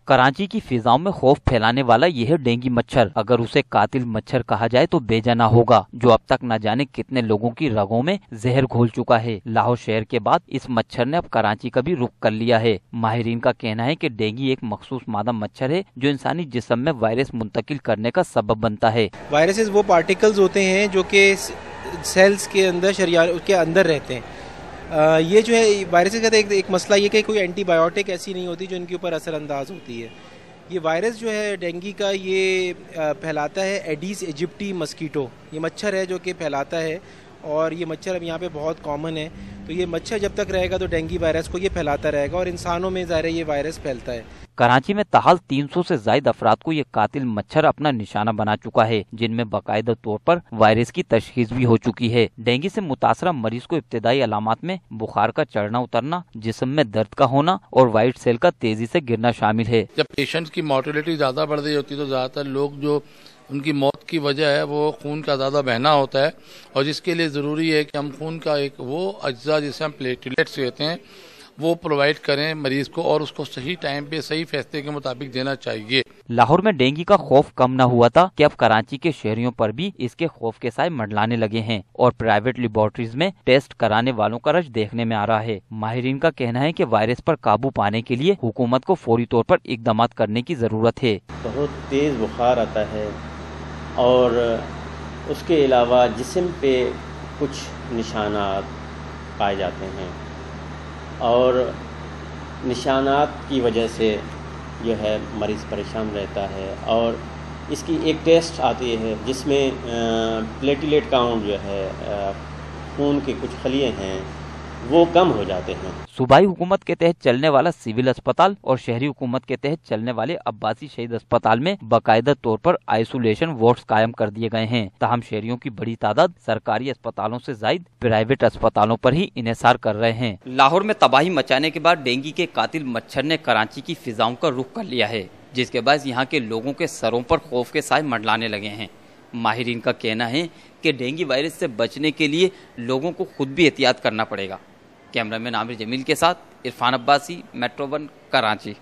कराची की फिजाओं में खौफ फैलाने वाला यह डेंगू मच्छर, अगर उसे कातिल मच्छर कहा जाए तो बेजाना होगा, जो अब तक न जाने कितने लोगों की रगों में जहर घोल चुका है। लाहौर शहर के बाद इस मच्छर ने अब कराची का भी रुख कर लिया है। माहिरीन का कहना है कि डेंगू एक मखसूस मादा मच्छर है जो इंसानी जिस्म में वायरस मुंतकिल करने का सबब बनता है। वायरसेस वो पार्टिकल्स होते हैं जो कि सेल्स के अंदर, शरीर के अंदर रहते हैं। ये जो है वायरसेस का एक मसला ये कि कोई एंटीबायोटिक ऐसी नहीं होती जो इनके ऊपर असर अंदाज होती है। ये वायरस जो है डेंगू का ये फैलाता है एडिस इजिप्टी मस्कीटो, ये मच्छर है जो कि फैलाता है और ये मच्छर अब यहाँ पे बहुत कॉमन है। तो ये मच्छर जब तक रहेगा तो डेंगू वायरस को ये फैलाता रहेगा और इंसानों में ज़ाहिर ये वायरस फैलता है। कराची में ताहाल 300 से ज्यादा अफराद को ये कातिल मच्छर अपना निशाना बना चुका है, जिनमें बाकायदा तौर पर वायरस की तशखीस भी हो चुकी है। डेंगू से मुतासरा मरीज को इब्तदाई अलामात में बुखार का चढ़ना उतरना, जिस्म में दर्द का होना और वाइट सेल का तेजी से गिरना शामिल है। जब पेशेंट की मोर्टेलिटी ज्यादा बढ़ रही होती है तो ज्यादातर लोग जो उनकी मौत की वजह है वो खून का ज़्यादा बहना होता है, और जिसके लिए ज़रूरी है कि हम खून का एक वो अज्जा जिसे हम प्लेटलेट्स कहते हैं वो प्रोवाइड करें मरीज को, और उसको सही टाइम पे सही फैसले के मुताबिक देना चाहिए। लाहौर में डेंगू का खौफ कम न हुआ था कि अब कराची के शहरियों पर भी इसके खौफ के साए मंडलाने लगे हैं और प्राइवेट लेबोरेटरीज में टेस्ट कराने वालों का रश देखने में आ रहा है। माहिरीन का कहना है कि वायरस पर काबू पाने के लिए हुकूमत को फौरी तौर पर इकदाम करने की जरूरत है। बहुत तेज बुखार आता है और उसके अलावा जिस्म पे कुछ निशानात पाए जाते हैं और निशानात की वजह से जो है मरीज़ परेशान रहता है, और इसकी एक टेस्ट आती है जिसमें प्लेटलेट काउंट जो है खून के कुछ खलिए हैं वो कम हो जाते हैं। सूबाई हुकूमत के तहत चलने वाला सिविल अस्पताल और शहरी हुकूमत के तहत चलने वाले अब्बासी शहीद अस्पताल में बाकायदा तौर पर आइसोलेशन वार्ड्स कायम कर दिए गए हैं। ताहम शहरियों की बड़ी तादाद सरकारी अस्पतालों से जायद प्राइवेट अस्पतालों पर ही इन्हिसार कर रहे हैं। लाहौर में तबाही मचाने के बाद डेंगू के कातिल मच्छर ने कराची की फिजाओं का रुख कर लिया है, जिसके बाद यहाँ के लोगों के सरों पर खौफ के साए मंडलाने लगे हैं। माहिरीन का कहना है कि डेंगू वायरस से बचने के लिए लोगों को खुद भी एहतियात करना पड़ेगा। कैमरामैन आमिर जमील के साथ इरफान अब्बासी, मेट्रो 1, कराची।